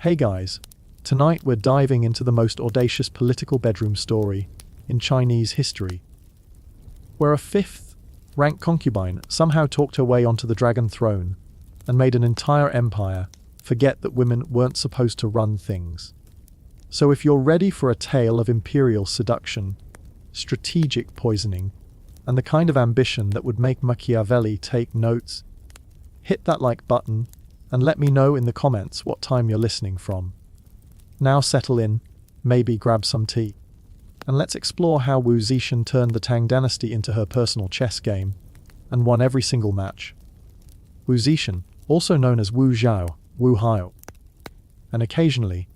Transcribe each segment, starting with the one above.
Hey guys, tonight we're diving into the most audacious political bedroom story in Chinese history, where a fifth-rank concubine somehow talked her way onto the dragon throne and made an entire empire forget that women weren't supposed to run things. So if you're ready for a tale of imperial seduction, strategic poisoning, and the kind of ambition that would make Machiavelli take notes, hit that like button and let me know in the comments what time you're listening from. Now settle in, maybe grab some tea, and let's explore how Wu Zetian turned the Tang dynasty into her personal chess game and won every single match. Wu Zetian, also known as Wu Zhao, Wu Hao, and occasionally,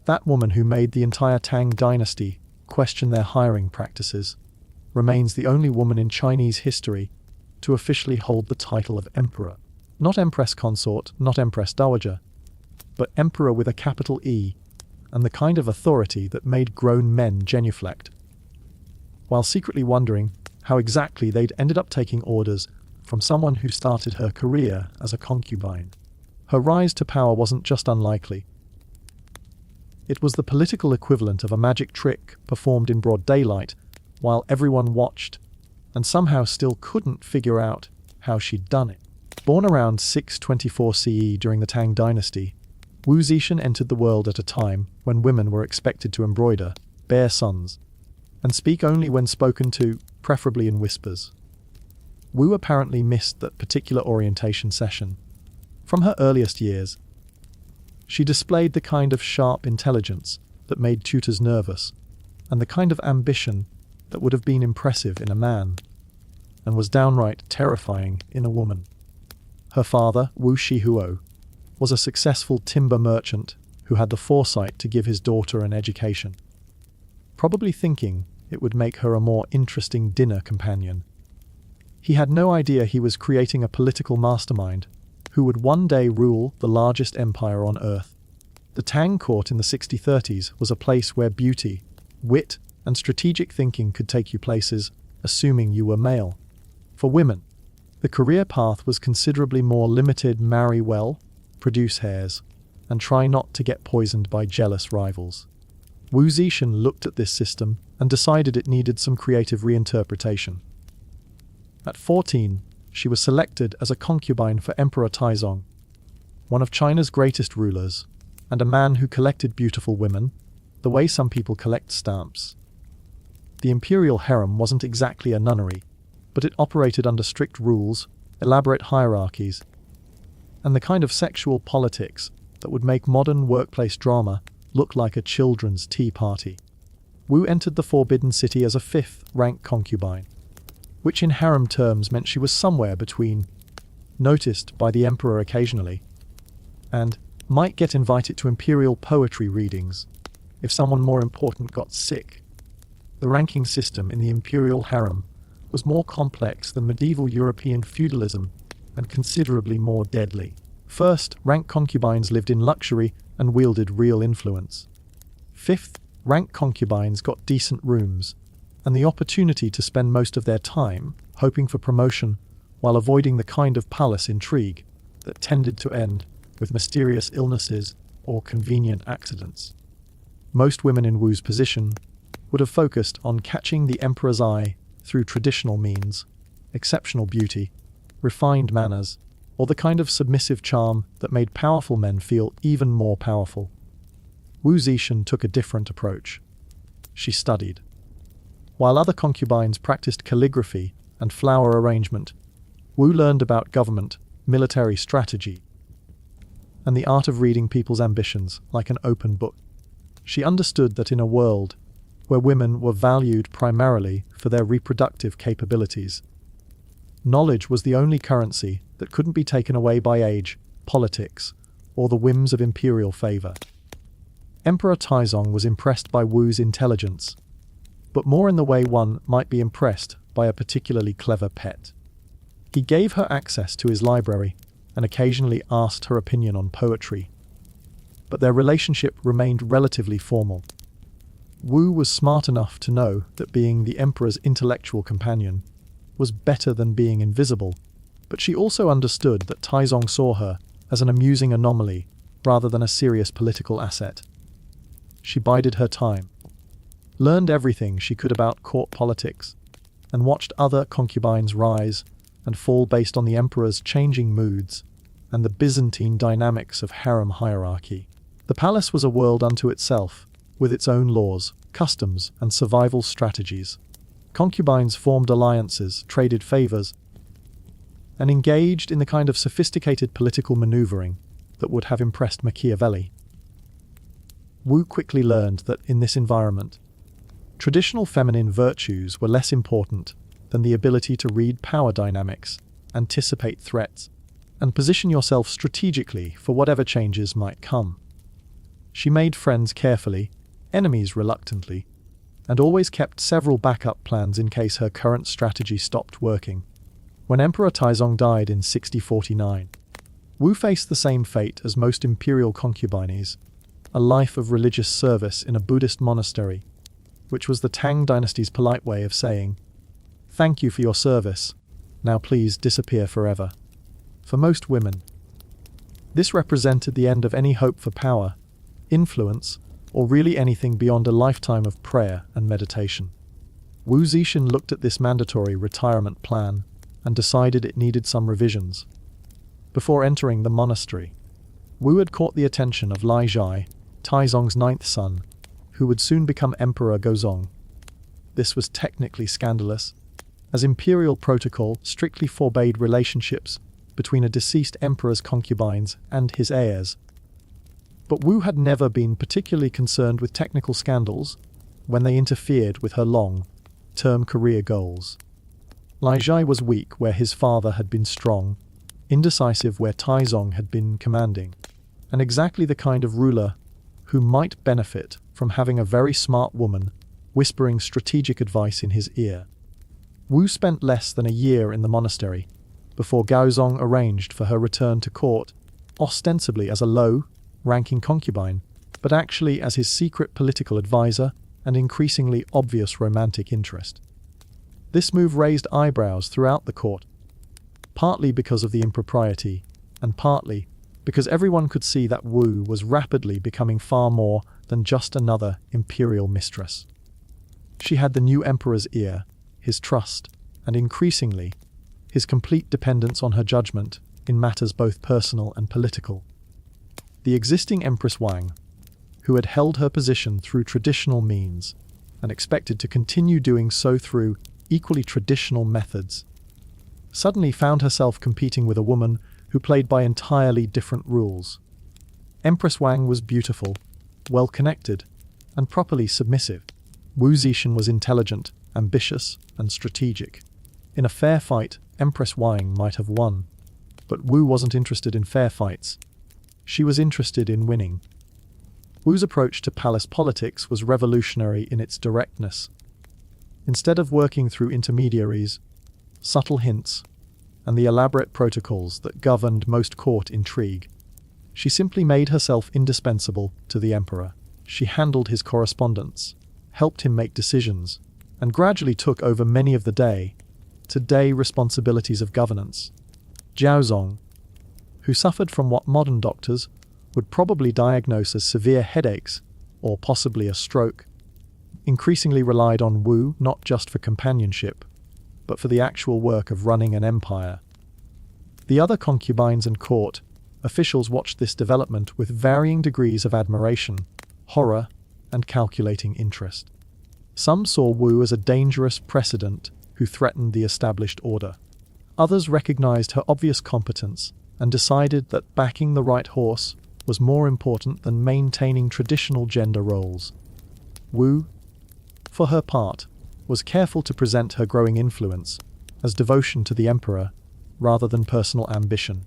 that woman who made the entire Tang dynasty question their hiring practices, remains the only woman in Chinese history to officially hold the title of emperor. Not empress consort, not empress dowager, but emperor with a capital E, and the kind of authority that made grown men genuflect, while secretly wondering how exactly they'd ended up taking orders from someone who started her career as a concubine. Her rise to power wasn't just unlikely. It was the political equivalent of a magic trick performed in broad daylight while everyone watched, and somehow still couldn't figure out how she'd done it. Born around 624 CE during the Tang dynasty, Wu Zetian entered the world at a time when women were expected to embroider, bear sons, and speak only when spoken to, preferably in whispers. Wu apparently missed that particular orientation session. From her earliest years, she displayed the kind of sharp intelligence that made tutors nervous, and the kind of ambition that would have been impressive in a man, and was downright terrifying in a woman. Her father, Wu Shihuo, was a successful timber merchant who had the foresight to give his daughter an education, probably thinking it would make her a more interesting dinner companion. He had no idea he was creating a political mastermind who would one day rule the largest empire on earth. The Tang court in the 6030s was a place where beauty, wit, and strategic thinking could take you places, assuming you were male. For women, the career path was considerably more limited: marry well, produce heirs, and try not to get poisoned by jealous rivals. Wu Zetian looked at this system and decided it needed some creative reinterpretation. At 14, she was selected as a concubine for Emperor Taizong, one of China's greatest rulers, and a man who collected beautiful women, the way some people collect stamps. The imperial harem wasn't exactly a nunnery, but it operated under strict rules, elaborate hierarchies, and the kind of sexual politics that would make modern workplace drama look like a children's tea party. Wu entered the Forbidden City as a fifth-rank concubine, which in harem terms meant she was somewhere between noticed by the emperor occasionally and might get invited to imperial poetry readings if someone more important got sick. The ranking system in the imperial harem was more complex than medieval European feudalism and considerably more deadly. First-rank concubines lived in luxury and wielded real influence. Fifth-rank concubines got decent rooms and the opportunity to spend most of their time hoping for promotion while avoiding the kind of palace intrigue that tended to end with mysterious illnesses or convenient accidents. Most women in Wu's position would have focused on catching the emperor's eye through traditional means, exceptional beauty, refined manners, or the kind of submissive charm that made powerful men feel even more powerful. Wu Zetian took a different approach. She studied. While other concubines practiced calligraphy and flower arrangement, Wu learned about government, military strategy, and the art of reading people's ambitions like an open book. She understood that in a world where women were valued primarily for their reproductive capabilities, knowledge was the only currency that couldn't be taken away by age, politics, or the whims of imperial favor. Emperor Taizong was impressed by Wu's intelligence, but more in the way one might be impressed by a particularly clever pet. He gave her access to his library and occasionally asked her opinion on poetry, but their relationship remained relatively formal. Wu was smart enough to know that being the emperor's intellectual companion was better than being invisible, but she also understood that Taizong saw her as an amusing anomaly rather than a serious political asset. She bided her time, learned everything she could about court politics, and watched other concubines rise and fall based on the emperor's changing moods and the Byzantine dynamics of harem hierarchy. The palace was a world unto itself, with its own laws, customs, and survival strategies. Concubines formed alliances, traded favors, and engaged in the kind of sophisticated political maneuvering that would have impressed Machiavelli. Wu quickly learned that in this environment, traditional feminine virtues were less important than the ability to read power dynamics, anticipate threats, and position yourself strategically for whatever changes might come. She made friends carefully, enemies reluctantly, and always kept several backup plans in case her current strategy stopped working. When Emperor Taizong died in 6049, Wu faced the same fate as most imperial concubines, a life of religious service in a Buddhist monastery, which was the Tang dynasty's polite way of saying, "Thank you for your service, now please disappear forever." For most women, this represented the end of any hope for power, influence, or really anything beyond a lifetime of prayer and meditation. Wu Zetian looked at this mandatory retirement plan and decided it needed some revisions. Before entering the monastery, Wu had caught the attention of Lai Zhai, Taizong's ninth son, who would soon become Emperor Gozong. This was technically scandalous, as imperial protocol strictly forbade relationships between a deceased emperor's concubines and his heirs. But Wu had never been particularly concerned with technical scandals when they interfered with her long-term career goals. Lai Zhai was weak where his father had been strong, indecisive where Taizong had been commanding, and exactly the kind of ruler who might benefit from having a very smart woman whispering strategic advice in his ear. Wu spent less than a year in the monastery before Gaozong arranged for her return to court, ostensibly as a low-ranking concubine, but actually as his secret political advisor and increasingly obvious romantic interest. This move raised eyebrows throughout the court, partly because of the impropriety, and partly because everyone could see that Wu was rapidly becoming far more than just another imperial mistress. She had the new emperor's ear, his trust, and increasingly, his complete dependence on her judgment in matters both personal and political. The existing Empress Wang, who had held her position through traditional means and expected to continue doing so through equally traditional methods, suddenly found herself competing with a woman who played by entirely different rules. Empress Wang was beautiful, well-connected, and properly submissive. Wu Zetian was intelligent, ambitious, and strategic. In a fair fight, Empress Wang might have won, but Wu wasn't interested in fair fights. She was interested in winning. Wu's approach to palace politics was revolutionary in its directness. Instead of working through intermediaries, subtle hints, and the elaborate protocols that governed most court intrigue, she simply made herself indispensable to the emperor. She handled his correspondence, helped him make decisions, and gradually took over many of the day-to-day responsibilities of governance. Jiaozong, who suffered from what modern doctors would probably diagnose as severe headaches or possibly a stroke, increasingly relied on Wu not just for companionship, but for the actual work of running an empire. The other concubines and court officials watched this development with varying degrees of admiration, horror, and calculating interest. Some saw Wu as a dangerous precedent who threatened the established order. Others recognized her obvious competence and decided that backing the right horse was more important than maintaining traditional gender roles. Wu, for her part, was careful to present her growing influence as devotion to the emperor rather than personal ambition.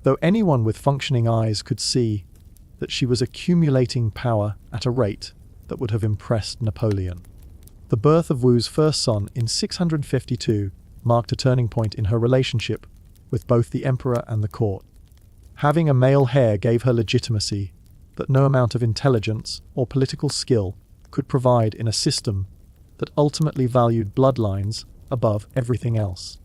Though anyone with functioning eyes could see that she was accumulating power at a rate that would have impressed Napoleon. The birth of Wu's first son in 652 marked a turning point in her relationship with both the emperor and the court. Having a male heir gave her legitimacy that no amount of intelligence or political skill could provide in a system that ultimately valued bloodlines above everything else.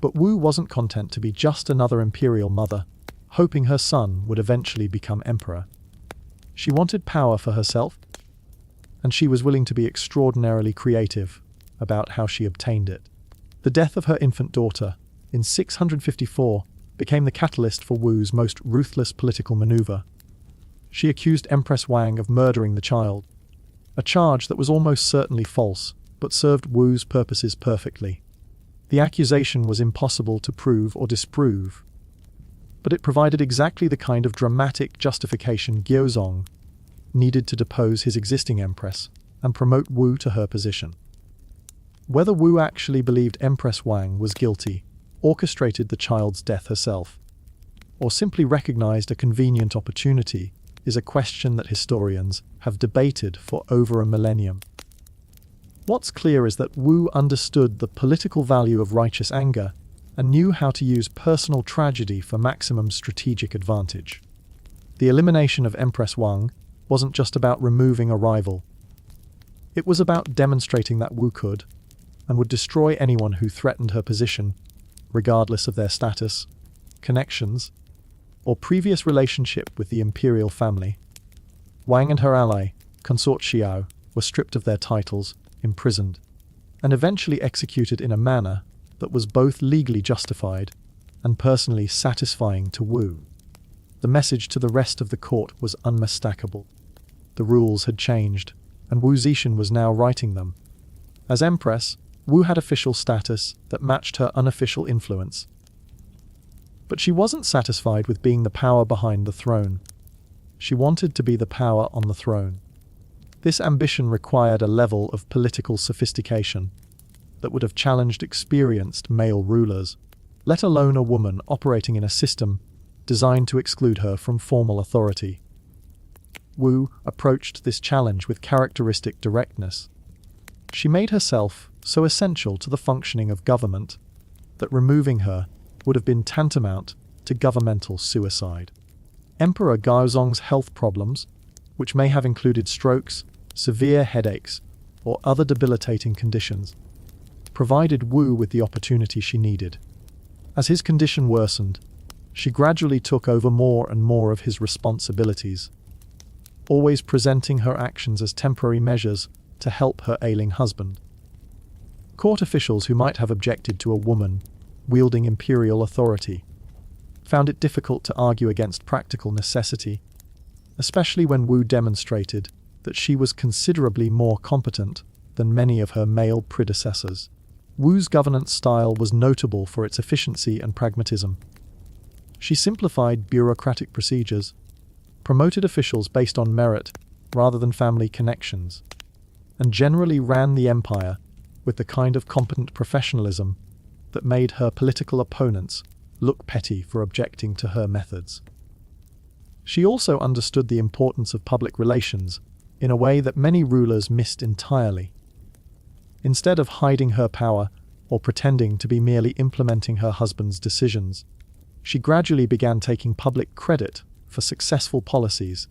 But Wu wasn't content to be just another imperial mother. hoping her son would eventually become emperor. She wanted power for herself, and she was willing to be extraordinarily creative about how she obtained it. The death of her infant daughter in 654 became the catalyst for Wu's most ruthless political maneuver. She accused Empress Wang of murdering the child, a charge that was almost certainly false, but served Wu's purposes perfectly. The accusation was impossible to prove or disprove, but it provided exactly the kind of dramatic justification Gyozong needed to depose his existing empress and promote Wu to her position. Whether Wu actually believed Empress Wang was guilty, orchestrated the child's death herself, or simply recognized a convenient opportunity is a question that historians have debated for over a millennium. What's clear is that Wu understood the political value of righteous anger and knew how to use personal tragedy for maximum strategic advantage. The elimination of Empress Wang wasn't just about removing a rival. It was about demonstrating that Wu could and would destroy anyone who threatened her position, regardless of their status, connections, or previous relationship with the imperial family. Wang and her ally, Consort Xiao, were stripped of their titles, imprisoned, and eventually executed in a manner that was both legally justified and personally satisfying to Wu. The message to the rest of the court was unmistakable. The rules had changed, and Wu Zetian was now writing them. As empress, Wu had official status that matched her unofficial influence. But she wasn't satisfied with being the power behind the throne. She wanted to be the power on the throne. This ambition required a level of political sophistication that would have challenged experienced male rulers, let alone a woman operating in a system designed to exclude her from formal authority. Wu approached this challenge with characteristic directness. She made herself so essential to the functioning of government that removing her would have been tantamount to governmental suicide. Emperor Gaozong's health problems, which may have included strokes, severe headaches, or other debilitating conditions, provided Wu with the opportunity she needed. As his condition worsened, she gradually took over more and more of his responsibilities, always presenting her actions as temporary measures to help her ailing husband. Court officials who might have objected to a woman wielding imperial authority found it difficult to argue against practical necessity, especially when Wu demonstrated that she was considerably more competent than many of her male predecessors. Wu's governance style was notable for its efficiency and pragmatism. She simplified bureaucratic procedures, promoted officials based on merit rather than family connections, and generally ran the empire with the kind of competent professionalism that made her political opponents look petty for objecting to her methods. She also understood the importance of public relations in a way that many rulers missed entirely. Instead of hiding her power or pretending to be merely implementing her husband's decisions, she gradually began taking public credit for successful policies,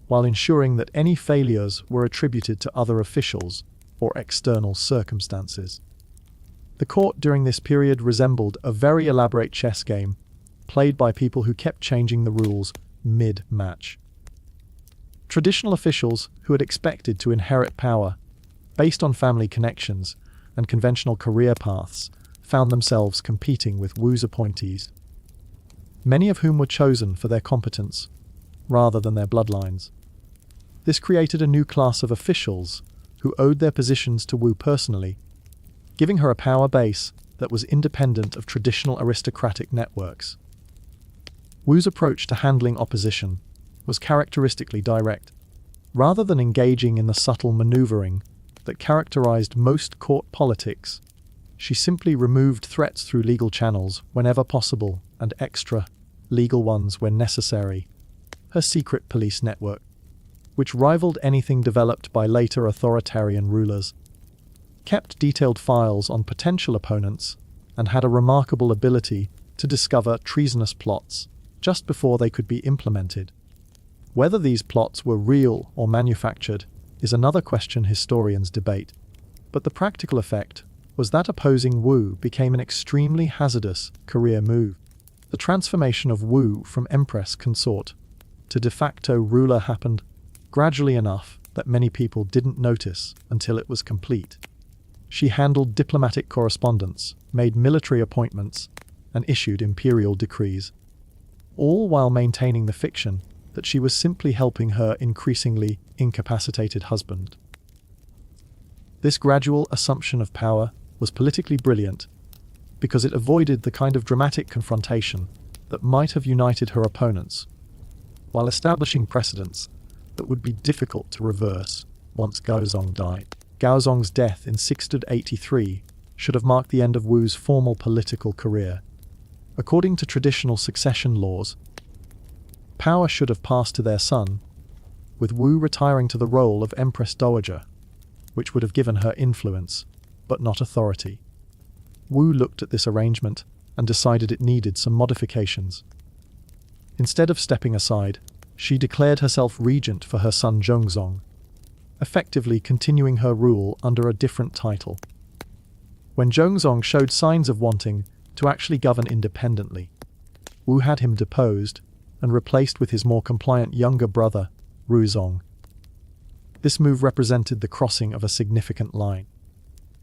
while ensuring that any failures were attributed to other officials or external circumstances. The court during this period resembled a very elaborate chess game, played by people who kept changing the rules mid-match. Traditional officials who had expected to inherit power based on family connections and conventional career paths found themselves competing with Wu's appointees, many of whom were chosen for their competence rather than their bloodlines. This created a new class of officials who owed their positions to Wu personally, giving her a power base that was independent of traditional aristocratic networks. Wu's approach to handling opposition was characteristically direct. Rather than engaging in the subtle maneuvering that characterized most court politics, she simply removed threats through legal channels whenever possible and extra legal ones when necessary. Her secret police network, which rivaled anything developed by later authoritarian rulers, kept detailed files on potential opponents and had a remarkable ability to discover treasonous plots just before they could be implemented. Whether these plots were real or manufactured is another question historians debate, but the practical effect was that opposing Wu became an extremely hazardous career move. The transformation of Wu from empress consort to de facto ruler happened gradually enough that many people didn't notice until it was complete. She handled diplomatic correspondence, made military appointments, and issued imperial decrees, all while maintaining the fiction that she was simply helping her increasingly incapacitated husband. This gradual assumption of power was politically brilliant because it avoided the kind of dramatic confrontation that might have united her opponents, while establishing precedents that would be difficult to reverse once Gaozong died. Gaozong's death in 683 should have marked the end of Wu's formal political career. According to traditional succession laws, power should have passed to their son, with Wu retiring to the role of Empress Dowager, which would have given her influence, but not authority. Wu looked at this arrangement and decided it needed some modifications. Instead of stepping aside, she declared herself regent for her son Zhongzong, effectively continuing her rule under a different title. When Zhongzong showed signs of wanting to actually govern independently, Wu had him deposed and replaced with his more compliant younger brother, Ruzong. This move represented the crossing of a significant line.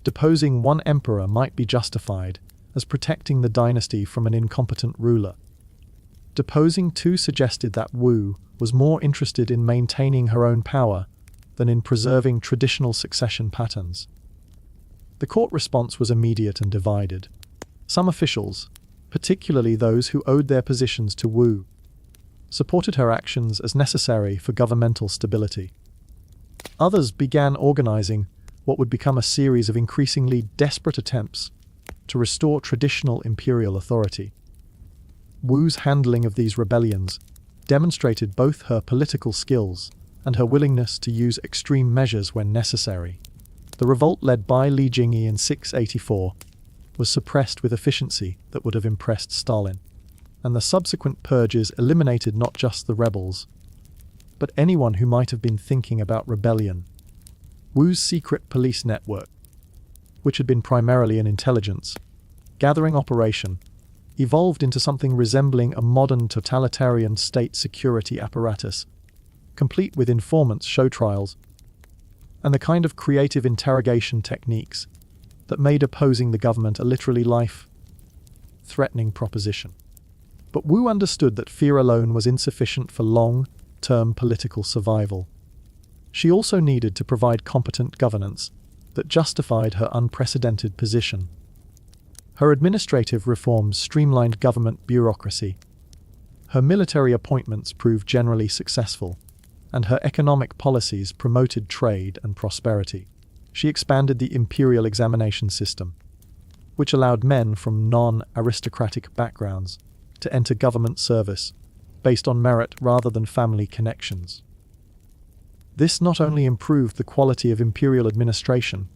Deposing one emperor might be justified as protecting the dynasty from an incompetent ruler. Deposing two suggested that Wu was more interested in maintaining her own power than in preserving traditional succession patterns. The court response was immediate and divided. Some officials, particularly those who owed their positions to Wu, supported her actions as necessary for governmental stability. Others began organizing what would become a series of increasingly desperate attempts to restore traditional imperial authority. Wu's handling of these rebellions demonstrated both her political skills and her willingness to use extreme measures when necessary. The revolt led by Li Jingyi in 684 was suppressed with efficiency that would have impressed Stalin, and the subsequent purges eliminated not just the rebels, but anyone who might have been thinking about rebellion. Wu's secret police network, which had been primarily an intelligence gathering operation, evolved into something resembling a modern totalitarian state security apparatus, complete with informants, show trials, and the kind of creative interrogation techniques that made opposing the government a literally life-threatening proposition. But Wu understood that fear alone was insufficient for long-term political survival. She also needed to provide competent governance that justified her unprecedented position. Her administrative reforms streamlined government bureaucracy. Her military appointments proved generally successful, and her economic policies promoted trade and prosperity. She expanded the imperial examination system, which allowed men from non-aristocratic backgrounds to enter government service based on merit rather than family connections. This not only improved the quality of imperial administration,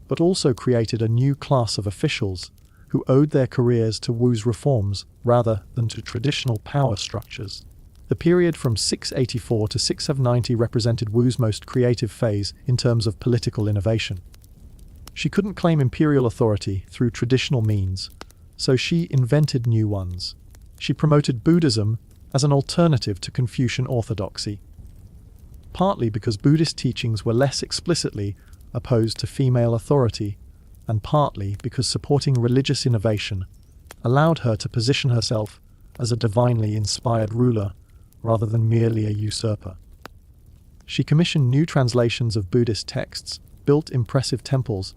but also created a new class of officials who owed their careers to Wu's reforms rather than to traditional power structures. The period from 684 to 690 represented Wu's most creative phase in terms of political innovation. She couldn't claim imperial authority through traditional means, so she invented new ones. She promoted Buddhism as an alternative to Confucian orthodoxy, partly because Buddhist teachings were less explicitly opposed to female authority, and partly because supporting religious innovation allowed her to position herself as a divinely inspired ruler rather than merely a usurper. She commissioned new translations of Buddhist texts, built impressive temples,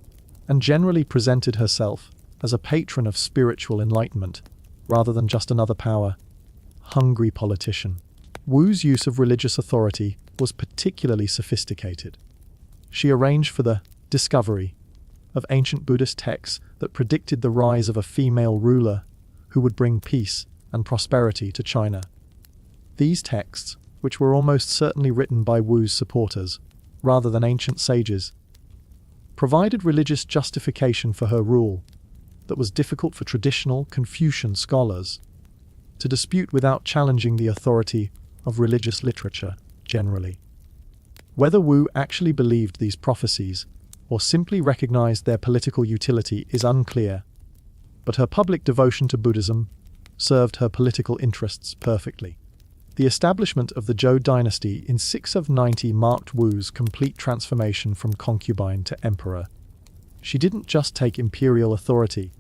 and generally presented herself as a patron of spiritual enlightenment rather than just another power-hungry politician. Wu's use of religious authority was particularly sophisticated. She arranged for the discovery of ancient Buddhist texts that predicted the rise of a female ruler who would bring peace and prosperity to China. These texts, which were almost certainly written by Wu's supporters, rather than ancient sages, provided religious justification for her rule that was difficult for traditional Confucian scholars to dispute without challenging the authority of religious literature generally. Whether Wu actually believed these prophecies or simply recognized their political utility is unclear, but her public devotion to Buddhism served her political interests perfectly. The establishment of the Zhou dynasty in 690 marked Wu's complete transformation from concubine to emperor. She didn't just take imperial authority,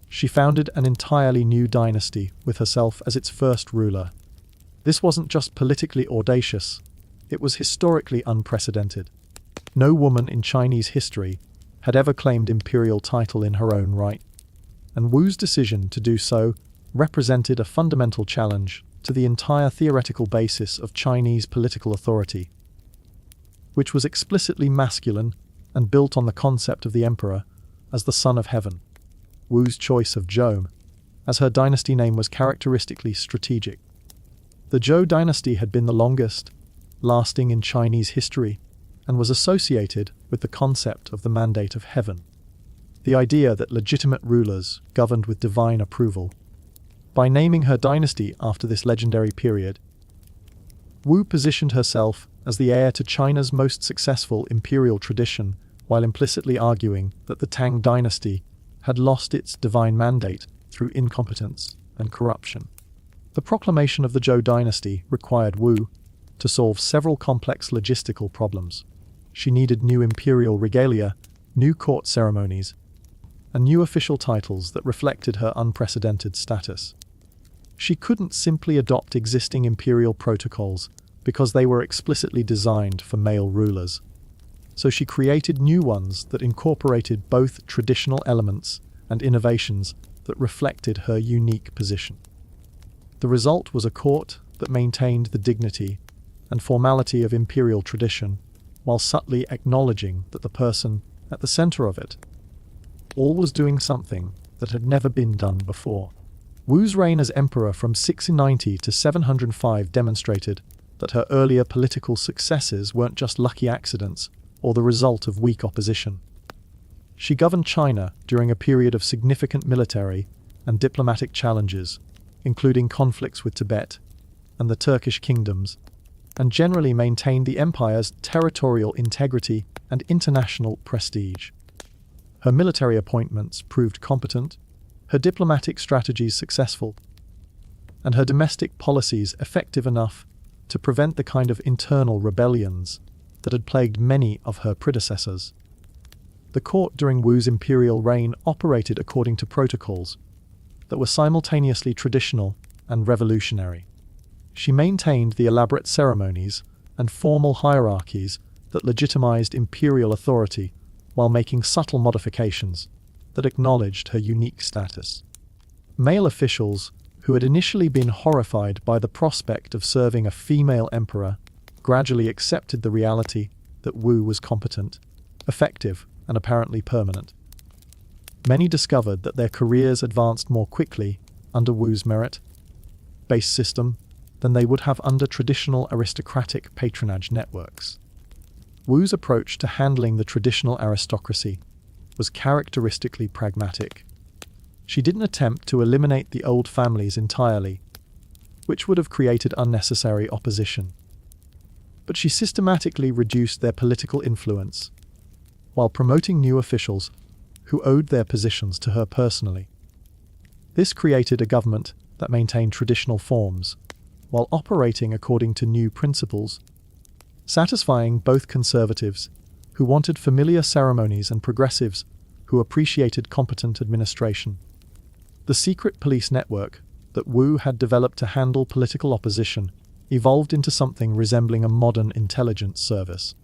she founded an entirely new dynasty with herself as its first ruler. This wasn't just politically audacious, it was historically unprecedented. No woman in Chinese history had ever claimed imperial title in her own right, and Wu's decision to do so represented a fundamental challenge to the entire theoretical basis of Chinese political authority, which was explicitly masculine and built on the concept of the emperor as the son of heaven. Wu's choice of Zhou, as her dynasty name, was characteristically strategic. The Zhou dynasty had been the longest lasting in Chinese history and was associated with the concept of the mandate of heaven, the idea that legitimate rulers governed with divine approval. By naming her dynasty after this legendary period, Wu positioned herself as the heir to China's most successful imperial tradition, while implicitly arguing that the Tang dynasty had lost its divine mandate through incompetence and corruption. The proclamation of the Zhou dynasty required Wu to solve several complex logistical problems. She needed new imperial regalia, new court ceremonies, and new official titles that reflected her unprecedented status. She couldn't simply adopt existing imperial protocols because they were explicitly designed for male rulers. So she created new ones that incorporated both traditional elements and innovations that reflected her unique position. The result was a court that maintained the dignity and formality of imperial tradition, while subtly acknowledging that the person at the center of it all was doing something that had never been done before. Wu's reign as emperor from 690 to 705 demonstrated that her earlier political successes weren't just lucky accidents or the result of weak opposition. She governed China during a period of significant military and diplomatic challenges, including conflicts with Tibet and the Turkish kingdoms, and generally maintained the empire's territorial integrity and international prestige. Her military appointments proved competent, her diplomatic strategies successful, and her domestic policies effective enough to prevent the kind of internal rebellions that had plagued many of her predecessors. The court during Wu's imperial reign operated according to protocols that were simultaneously traditional and revolutionary. She maintained the elaborate ceremonies and formal hierarchies that legitimized imperial authority while making subtle modifications that acknowledged her unique status. Male officials, who had initially been horrified by the prospect of serving a female emperor, gradually accepted the reality that Wu was competent, effective, and apparently permanent. Many discovered that their careers advanced more quickly under Wu's merit-based system than they would have under traditional aristocratic patronage networks. Wu's approach to handling the traditional aristocracy was characteristically pragmatic. She didn't attempt to eliminate the old families entirely, which would have created unnecessary opposition. But she systematically reduced their political influence, while promoting new officials who owed their positions to her personally. This created a government that maintained traditional forms, while operating according to new principles, satisfying both conservatives, who wanted familiar ceremonies, and progressives, who appreciated competent administration. The secret police network that Wu had developed to handle political opposition evolved into something resembling a modern intelligence service.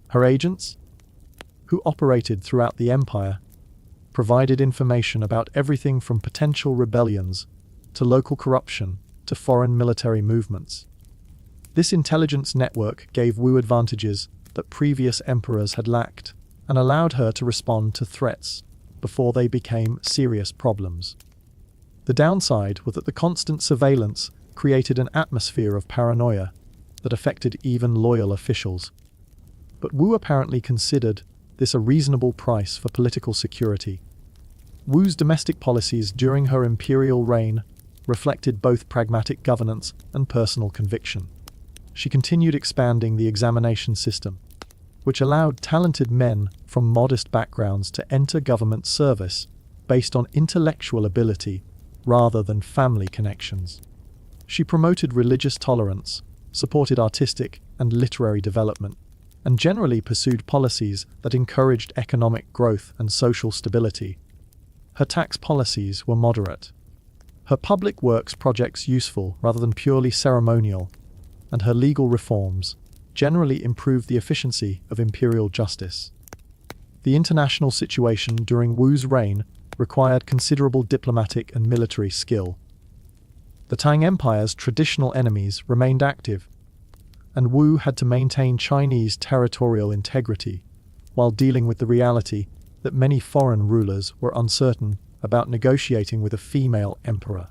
Her agents, who operated throughout the empire, provided information about everything from potential rebellions to local corruption to foreign military movements. This intelligence network gave Wu advantages that previous emperors had lacked and allowed her to respond to threats before they became serious problems. The downside was that the constant surveillance created an atmosphere of paranoia that affected even loyal officials. But Wu apparently considered this a reasonable price for political security. Wu's domestic policies during her imperial reign reflected both pragmatic governance and personal conviction. She continued expanding the examination system, which allowed talented men from modest backgrounds to enter government service based on intellectual ability rather than family connections. She promoted religious tolerance, supported artistic and literary development, and generally pursued policies that encouraged economic growth and social stability. Her tax policies were moderate. Her public works projects useful rather than purely ceremonial, and her legal reforms generally improved the efficiency of imperial justice. The international situation during Wu's reign required considerable diplomatic and military skill. The Tang Empire's traditional enemies remained active, and Wu had to maintain Chinese territorial integrity while dealing with the reality that many foreign rulers were uncertain about negotiating with a female emperor.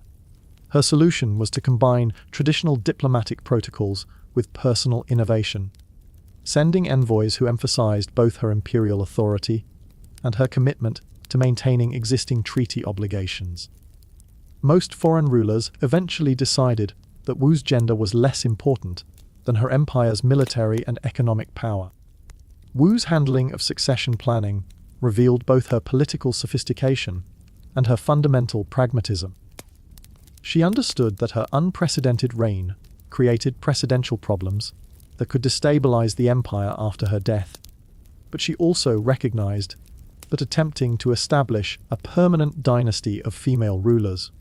Her solution was to combine traditional diplomatic protocols with personal innovation, sending envoys who emphasized both her imperial authority and her commitment to maintaining existing treaty obligations. Most foreign rulers eventually decided that Wu's gender was less important than her empire's military and economic power. Wu's handling of succession planning revealed both her political sophistication and her fundamental pragmatism. She understood that her unprecedented reign created precedential problems that could destabilize the empire after her death, but she also recognized that attempting to establish a permanent dynasty of female rulers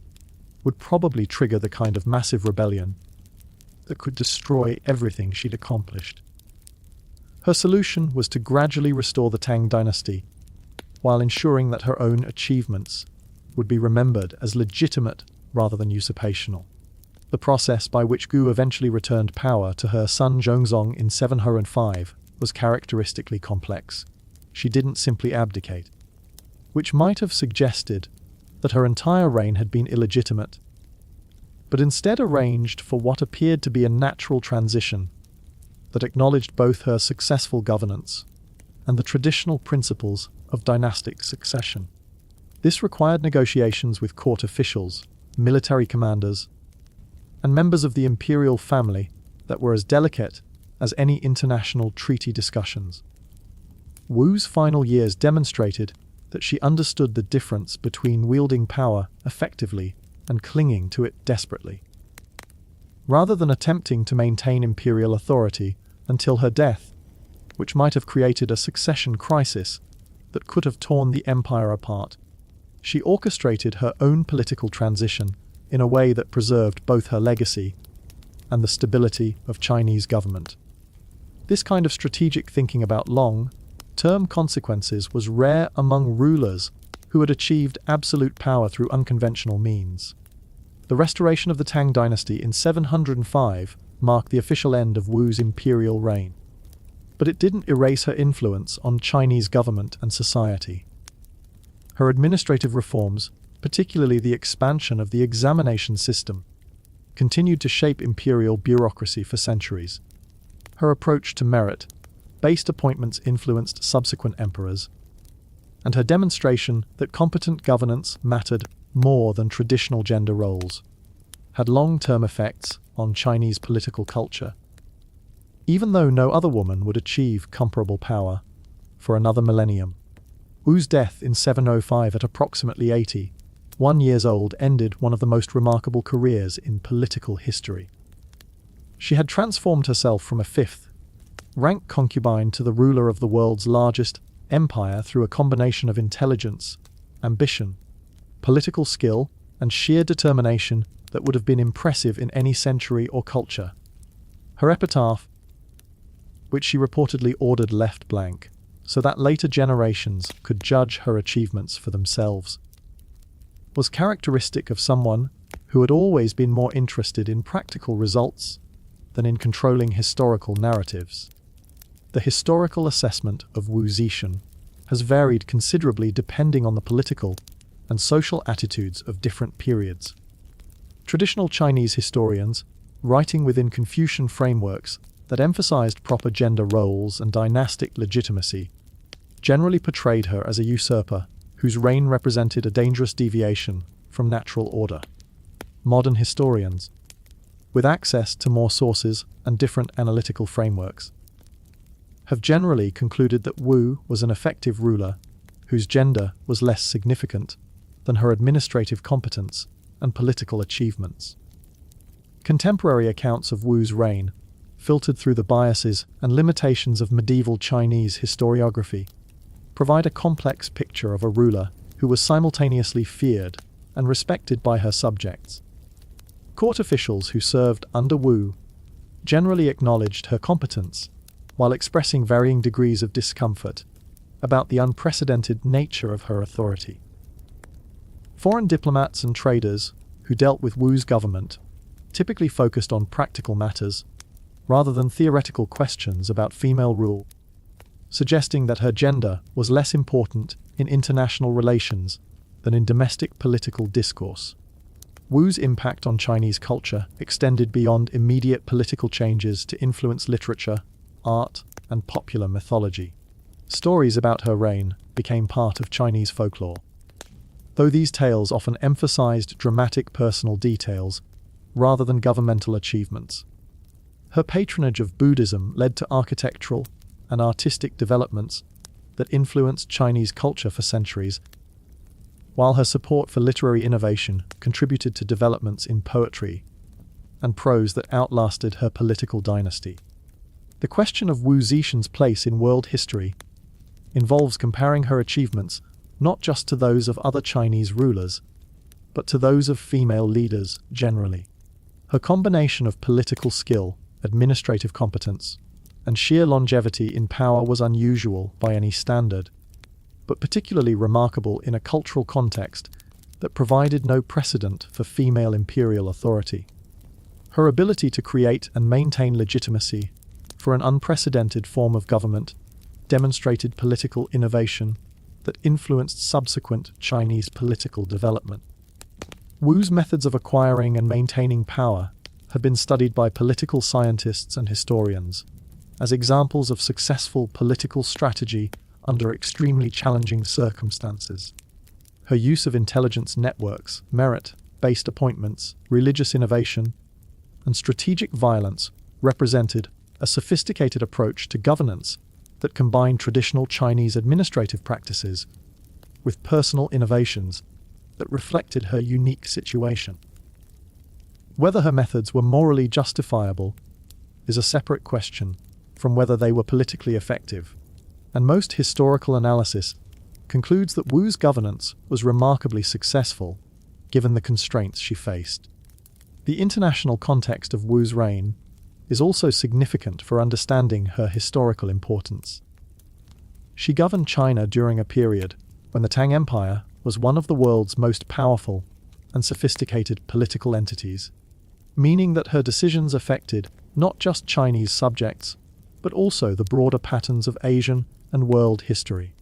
would probably trigger the kind of massive rebellion that could destroy everything she'd accomplished. Her solution was to gradually restore the Tang dynasty, while ensuring that her own achievements would be remembered as legitimate rather than usurpational. The process by which Gu eventually returned power to her son Zhongzong in 705 was characteristically complex. She didn't simply abdicate, which might have suggested that her entire reign had been illegitimate, but instead arranged for what appeared to be a natural transition that acknowledged both her successful governance and the traditional principles of dynastic succession. This required negotiations with court officials, military commanders, and members of the imperial family that were as delicate as any international treaty discussions. Wu's final years demonstrated that she understood the difference between wielding power effectively and clinging to it desperately. Rather than attempting to maintain imperial authority until her death, which might have created a succession crisis that could have torn the empire apart, she orchestrated her own political transition in a way that preserved both her legacy and the stability of Chinese government. This kind of strategic thinking about long-term consequences was rare among rulers who had achieved absolute power through unconventional means. The restoration of the Tang dynasty in 705 marked the official end of Wu's imperial reign, but it didn't erase her influence on Chinese government and society. Her administrative reforms, particularly the expansion of the examination system, continued to shape imperial bureaucracy for centuries. Her approach to merit-based appointments influenced subsequent emperors, and her demonstration that competent governance mattered more than traditional gender roles had long-term effects on Chinese political culture. Even though no other woman would achieve comparable power for another millennium, Wu's death in 705 at approximately 81 years old ended one of the most remarkable careers in political history. She had transformed herself from a fifth-rank concubine to the ruler of the world's largest empire through a combination of intelligence, ambition, political skill, and sheer determination that would have been impressive in any century or culture. Her epitaph, which she reportedly ordered left blank, so that later generations could judge her achievements for themselves, was characteristic of someone who had always been more interested in practical results than in controlling historical narratives. The historical assessment of Wu Zetian has varied considerably depending on the political and social attitudes of different periods. Traditional Chinese historians, writing within Confucian frameworks that emphasized proper gender roles and dynastic legitimacy, generally portrayed her as a usurper whose reign represented a dangerous deviation from natural order. Modern historians, with access to more sources and different analytical frameworks, have generally concluded that Wu was an effective ruler whose gender was less significant than her administrative competence and political achievements. Contemporary accounts of Wu's reign, filtered through the biases and limitations of medieval Chinese historiography, provide a complex picture of a ruler who was simultaneously feared and respected by her subjects. Court officials who served under Wu generally acknowledged her competence, while expressing varying degrees of discomfort about the unprecedented nature of her authority. Foreign diplomats and traders who dealt with Wu's government typically focused on practical matters rather than theoretical questions about female rule, suggesting that her gender was less important in international relations than in domestic political discourse. Wu's impact on Chinese culture extended beyond immediate political changes to influence literature, art, and popular mythology. Stories about her reign became part of Chinese folklore, though these tales often emphasized dramatic personal details rather than governmental achievements. Her patronage of Buddhism led to architectural and artistic developments that influenced Chinese culture for centuries, while her support for literary innovation contributed to developments in poetry and prose that outlasted her political dynasty. The question of Wu Zetian's place in world history involves comparing her achievements not just to those of other Chinese rulers, but to those of female leaders generally. Her combination of political skill, administrative competence, and sheer longevity in power was unusual by any standard, but particularly remarkable in a cultural context that provided no precedent for female imperial authority. Her ability to create and maintain legitimacy for an unprecedented form of government demonstrated political innovation that influenced subsequent Chinese political development. Wu's methods of acquiring and maintaining power have been studied by political scientists and historians as examples of successful political strategy under extremely challenging circumstances. Her use of intelligence networks, merit-based appointments, religious innovation, and strategic violence represented a sophisticated approach to governance that combined traditional Chinese administrative practices with personal innovations that reflected her unique situation. Whether her methods were morally justifiable is a separate question from whether they were politically effective, and most historical analysis concludes that Wu's governance was remarkably successful given the constraints she faced. The international context of Wu's reign is also significant for understanding her historical importance. She governed China during a period when the Tang Empire was one of the world's most powerful and sophisticated political entities, meaning that her decisions affected not just Chinese subjects, but also the broader patterns of Asian and world history.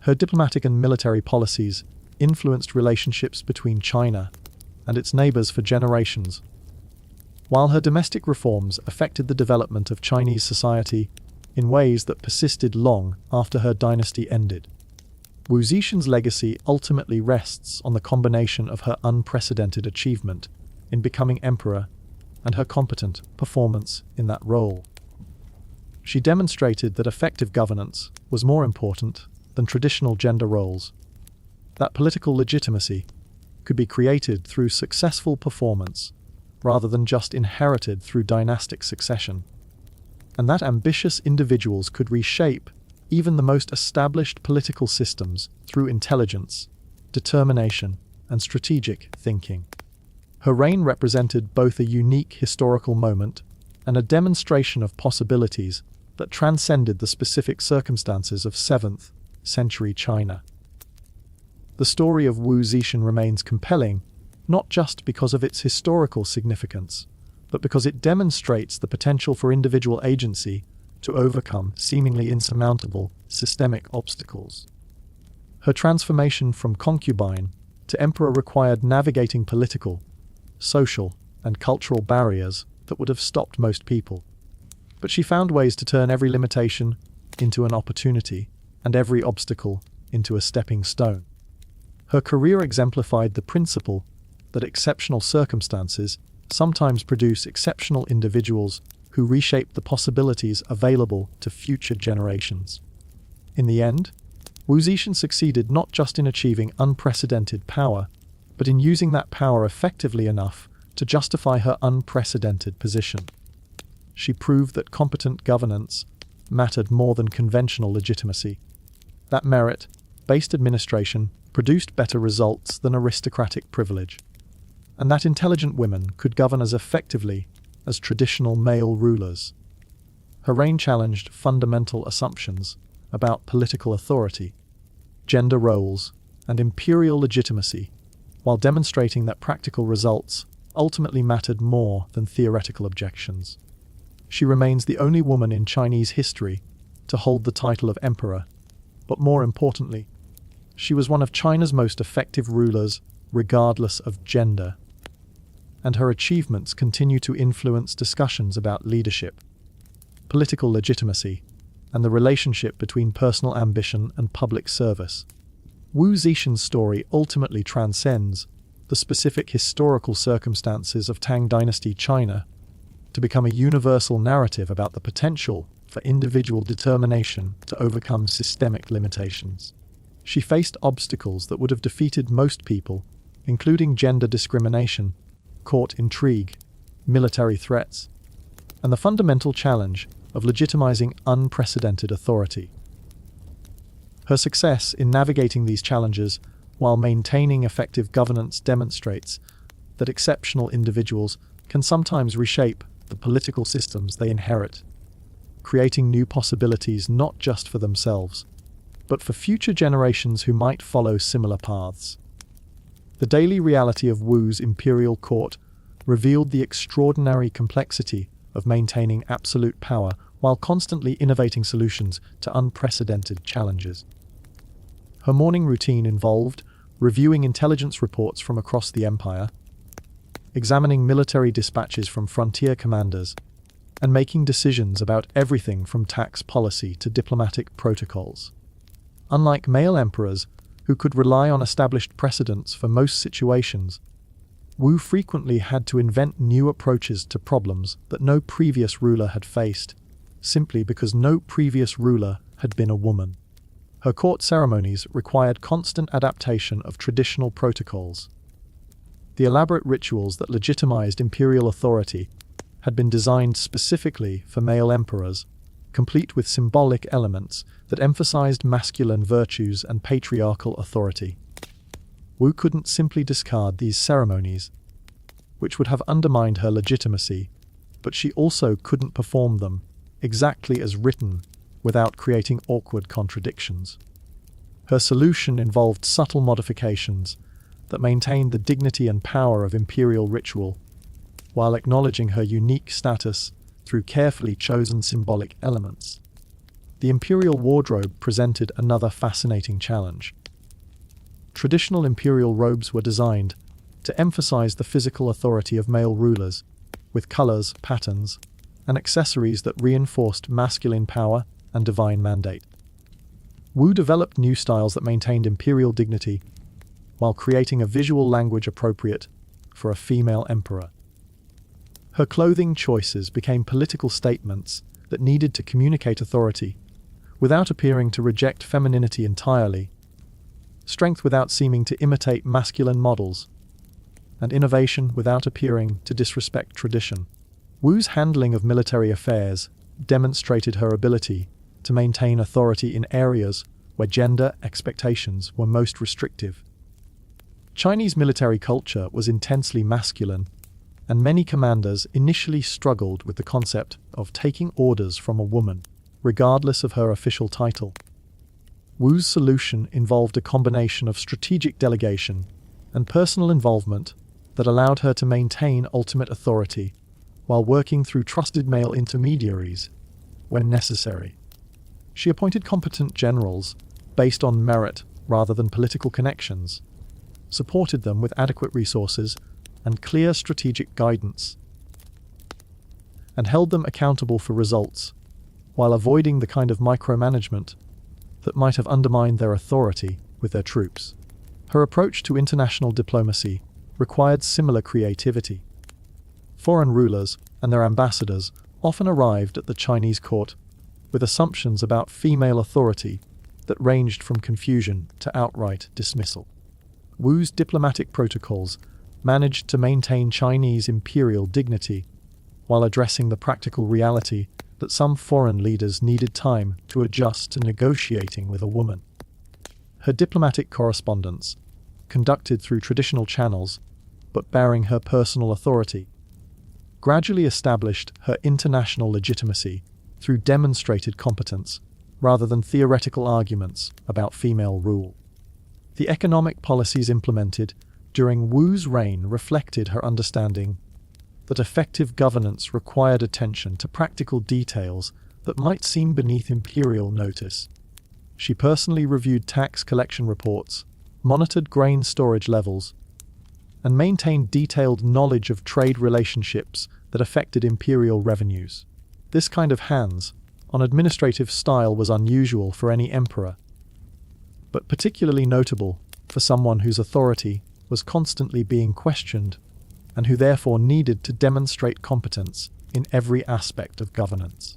Her diplomatic and military policies influenced relationships between China and its neighbors for generations, while her domestic reforms affected the development of Chinese society in ways that persisted long after her dynasty ended. Wu Zetian's legacy ultimately rests on the combination of her unprecedented achievement in becoming emperor and her competent performance in that role. She demonstrated that effective governance was more important than traditional gender roles, that political legitimacy could be created through successful performance rather than just inherited through dynastic succession, and that ambitious individuals could reshape even the most established political systems through intelligence, determination, and strategic thinking. Her reign represented both a unique historical moment and a demonstration of possibilities that transcended the specific circumstances of 7th century China. The story of Wu Zetian remains compelling, not just because of its historical significance, but because it demonstrates the potential for individual agency to overcome seemingly insurmountable systemic obstacles. Her transformation from concubine to emperor required navigating political, social, and cultural barriers that would have stopped most people. But she found ways to turn every limitation into an opportunity and every obstacle into a stepping stone. Her career exemplified the principle that exceptional circumstances sometimes produce exceptional individuals who reshape the possibilities available to future generations. In the end, Wu Zetian succeeded not just in achieving unprecedented power, but in using that power effectively enough to justify her unprecedented position. She proved that competent governance mattered more than conventional legitimacy, that merit-based administration produced better results than aristocratic privilege, and that intelligent women could govern as effectively as traditional male rulers. Her reign challenged fundamental assumptions about political authority, gender roles, and imperial legitimacy, while demonstrating that practical results ultimately mattered more than theoretical objections. She remains the only woman in Chinese history to hold the title of emperor, but more importantly, she was one of China's most effective rulers regardless of gender, and her achievements continue to influence discussions about leadership, political legitimacy, and the relationship between personal ambition and public service. Wu Zetian's story ultimately transcends the specific historical circumstances of Tang Dynasty China to become a universal narrative about the potential for individual determination to overcome systemic limitations. She faced obstacles that would have defeated most people, including gender discrimination, court intrigue, military threats, and the fundamental challenge of legitimizing unprecedented authority. Her success in navigating these challenges while maintaining effective governance demonstrates that exceptional individuals can sometimes reshape the political systems they inherit, creating new possibilities not just for themselves, but for future generations who might follow similar paths. The daily reality of Wu's imperial court revealed the extraordinary complexity of maintaining absolute power while constantly innovating solutions to unprecedented challenges. Her morning routine involved reviewing intelligence reports from across the empire, examining military dispatches from frontier commanders, and making decisions about everything from tax policy to diplomatic protocols. Unlike male emperors, who could rely on established precedents for most situations, Wu frequently had to invent new approaches to problems that no previous ruler had faced, simply because no previous ruler had been a woman. Her court ceremonies required constant adaptation of traditional protocols. The elaborate rituals that legitimized imperial authority had been designed specifically for male emperors, complete with symbolic elements that emphasized masculine virtues and patriarchal authority. Wu couldn't simply discard these ceremonies, which would have undermined her legitimacy, but she also couldn't perform them exactly as written without creating awkward contradictions. Her solution involved subtle modifications that maintained the dignity and power of imperial ritual, while acknowledging her unique status through carefully chosen symbolic elements. The imperial wardrobe presented another fascinating challenge. Traditional imperial robes were designed to emphasize the physical authority of male rulers, with colors, patterns, and accessories that reinforced masculine power and divine mandate. Wu developed new styles that maintained imperial dignity while creating a visual language appropriate for a female emperor. Her clothing choices became political statements that needed to communicate authority without appearing to reject femininity entirely, strength without seeming to imitate masculine models, and innovation without appearing to disrespect tradition. Wu's handling of military affairs demonstrated her ability to maintain authority in areas where gender expectations were most restrictive. Chinese military culture was intensely masculine, and many commanders initially struggled with the concept of taking orders from a woman, regardless of her official title. Wu's solution involved a combination of strategic delegation and personal involvement that allowed her to maintain ultimate authority while working through trusted male intermediaries when necessary. She appointed competent generals based on merit rather than political connections, supported them with adequate resources and clear strategic guidance, and held them accountable for results, while avoiding the kind of micromanagement that might have undermined their authority with their troops. Her approach to international diplomacy required similar creativity. Foreign rulers and their ambassadors often arrived at the Chinese court with assumptions about female authority that ranged from confusion to outright dismissal. Wu's diplomatic protocols managed to maintain Chinese imperial dignity while addressing the practical reality that some foreign leaders needed time to adjust to negotiating with a woman. Her diplomatic correspondence, conducted through traditional channels but bearing her personal authority, gradually established her international legitimacy through demonstrated competence rather than theoretical arguments about female rule. The economic policies implemented during Wu's reign reflected her understanding that effective governance required attention to practical details that might seem beneath imperial notice. She personally reviewed tax collection reports, monitored grain storage levels, and maintained detailed knowledge of trade relationships that affected imperial revenues. This kind of hands-on administrative style was unusual for any emperor, but particularly notable for someone whose authority was constantly being questioned and who therefore needed to demonstrate competence in every aspect of governance.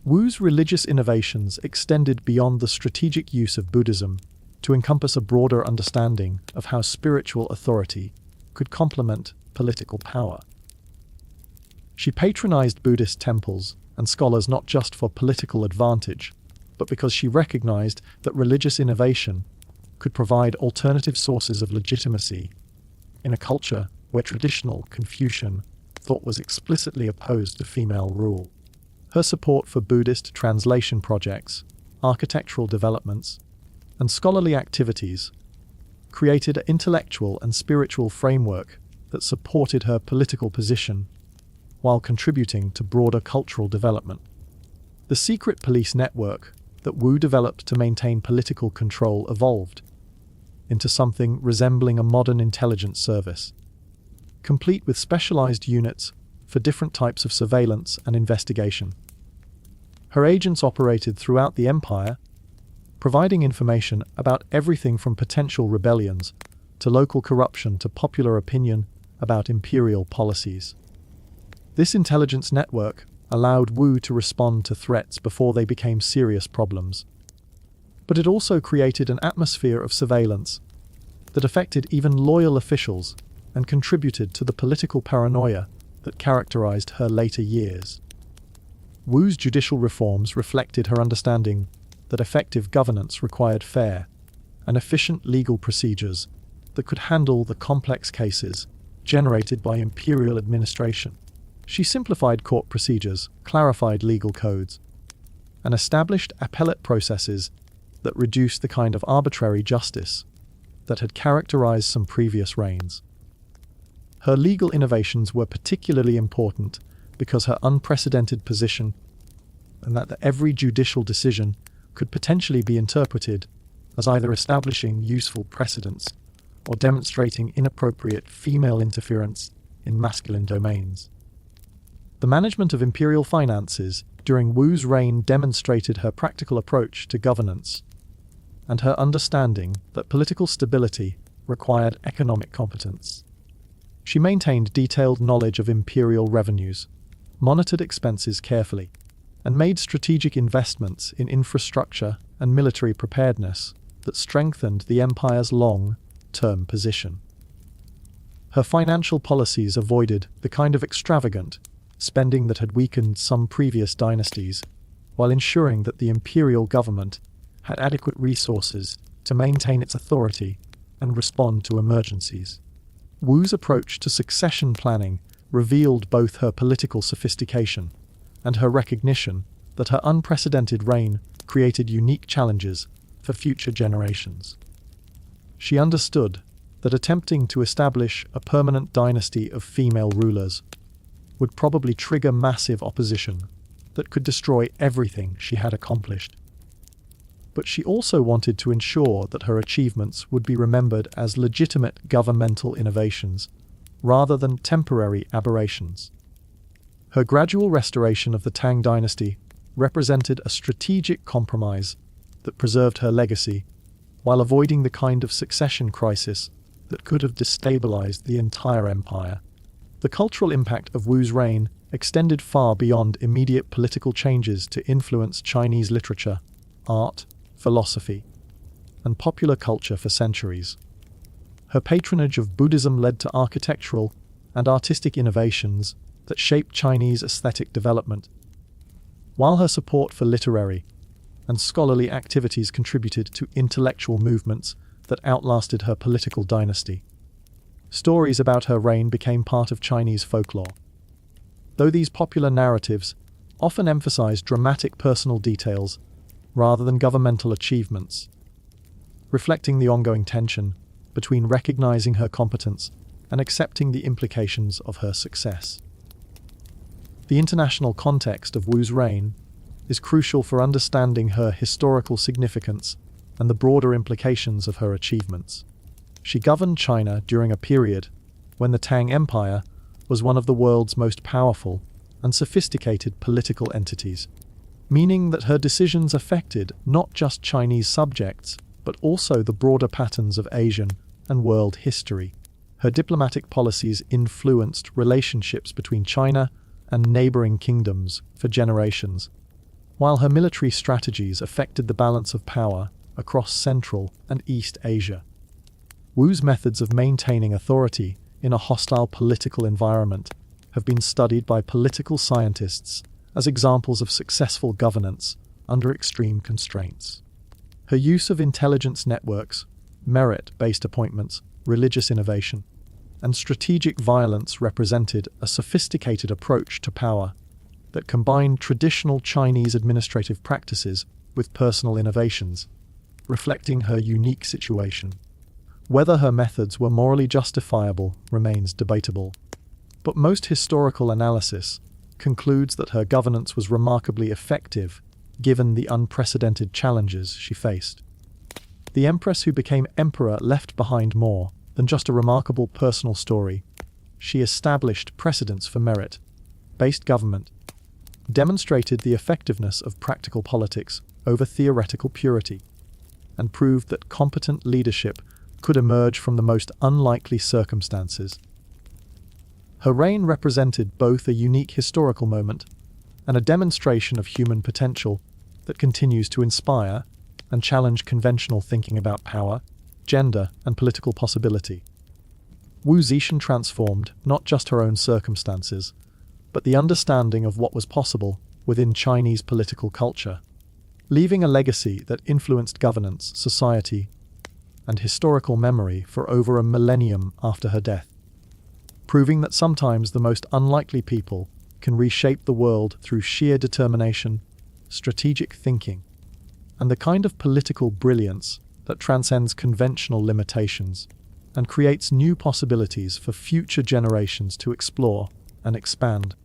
Wu's religious innovations extended beyond the strategic use of Buddhism to encompass a broader understanding of how spiritual authority could complement political power. She patronized Buddhist temples and scholars not just for political advantage, but because she recognized that religious innovation could provide alternative sources of legitimacy in a culture where traditional Confucian thought was explicitly opposed to female rule. Her support for Buddhist translation projects, architectural developments, and scholarly activities created an intellectual and spiritual framework that supported her political position while contributing to broader cultural development. The secret police network that Wu developed to maintain political control evolved into something resembling a modern intelligence service, complete with specialized units for different types of surveillance and investigation. Her agents operated throughout the empire, providing information about everything from potential rebellions to local corruption to popular opinion about imperial policies. This intelligence network allowed Wu to respond to threats before they became serious problems. But it also created an atmosphere of surveillance that affected even loyal officials and contributed to the political paranoia that characterized her later years. Wu's judicial reforms reflected her understanding that effective governance required fair and efficient legal procedures that could handle the complex cases generated by imperial administration. She simplified court procedures, clarified legal codes, and established appellate processes that reduced the kind of arbitrary justice that had characterized some previous reigns. Her legal innovations were particularly important because her unprecedented position and that every judicial decision could potentially be interpreted as either establishing useful precedents or demonstrating inappropriate female interference in masculine domains. The management of imperial finances during Wu's reign demonstrated her practical approach to governance and her understanding that political stability required economic competence. She maintained detailed knowledge of imperial revenues, monitored expenses carefully, and made strategic investments in infrastructure and military preparedness that strengthened the empire's long-term position. Her financial policies avoided the kind of extravagant spending that had weakened some previous dynasties, while ensuring that the imperial government had adequate resources to maintain its authority and respond to emergencies. Wu's approach to succession planning revealed both her political sophistication and her recognition that her unprecedented reign created unique challenges for future generations. She understood that attempting to establish a permanent dynasty of female rulers would probably trigger massive opposition that could destroy everything she had accomplished. But she also wanted to ensure that her achievements would be remembered as legitimate governmental innovations rather than temporary aberrations. Her gradual restoration of the Tang dynasty represented a strategic compromise that preserved her legacy while avoiding the kind of succession crisis that could have destabilized the entire empire. The cultural impact of Wu's reign extended far beyond immediate political changes to influence Chinese literature, art, philosophy, and popular culture for centuries. Her patronage of Buddhism led to architectural and artistic innovations that shaped Chinese aesthetic development, while her support for literary and scholarly activities contributed to intellectual movements that outlasted her political dynasty. Stories about her reign became part of Chinese folklore, though these popular narratives often emphasized dramatic personal details rather than governmental achievements, reflecting the ongoing tension between recognizing her competence and accepting the implications of her success. The international context of Wu's reign is crucial for understanding her historical significance and the broader implications of her achievements. She governed China during a period when the Tang Empire was one of the world's most powerful and sophisticated political entities, meaning that her decisions affected not just Chinese subjects, but also the broader patterns of Asian and world history. Her diplomatic policies influenced relationships between China and neighboring kingdoms for generations, while her military strategies affected the balance of power across Central and East Asia. Wu's methods of maintaining authority in a hostile political environment have been studied by political scientists as examples of successful governance under extreme constraints. Her use of intelligence networks, merit-based appointments, religious innovation, and strategic violence represented a sophisticated approach to power that combined traditional Chinese administrative practices with personal innovations, reflecting her unique situation. Whether her methods were morally justifiable remains debatable, but most historical analysis concludes that her governance was remarkably effective given the unprecedented challenges she faced. The empress who became emperor left behind more than just a remarkable personal story. She established precedents for merit-based government, demonstrated the effectiveness of practical politics over theoretical purity, and proved that competent leadership could emerge from the most unlikely circumstances. Her reign represented both a unique historical moment and a demonstration of human potential that continues to inspire and challenge conventional thinking about power, gender, and political possibility. Wu Zetian transformed not just her own circumstances, but the understanding of what was possible within Chinese political culture, leaving a legacy that influenced governance, society, and historical memory for over a millennium after her death, proving that sometimes the most unlikely people can reshape the world through sheer determination, strategic thinking, and the kind of political brilliance that transcends conventional limitations and creates new possibilities for future generations to explore and expand.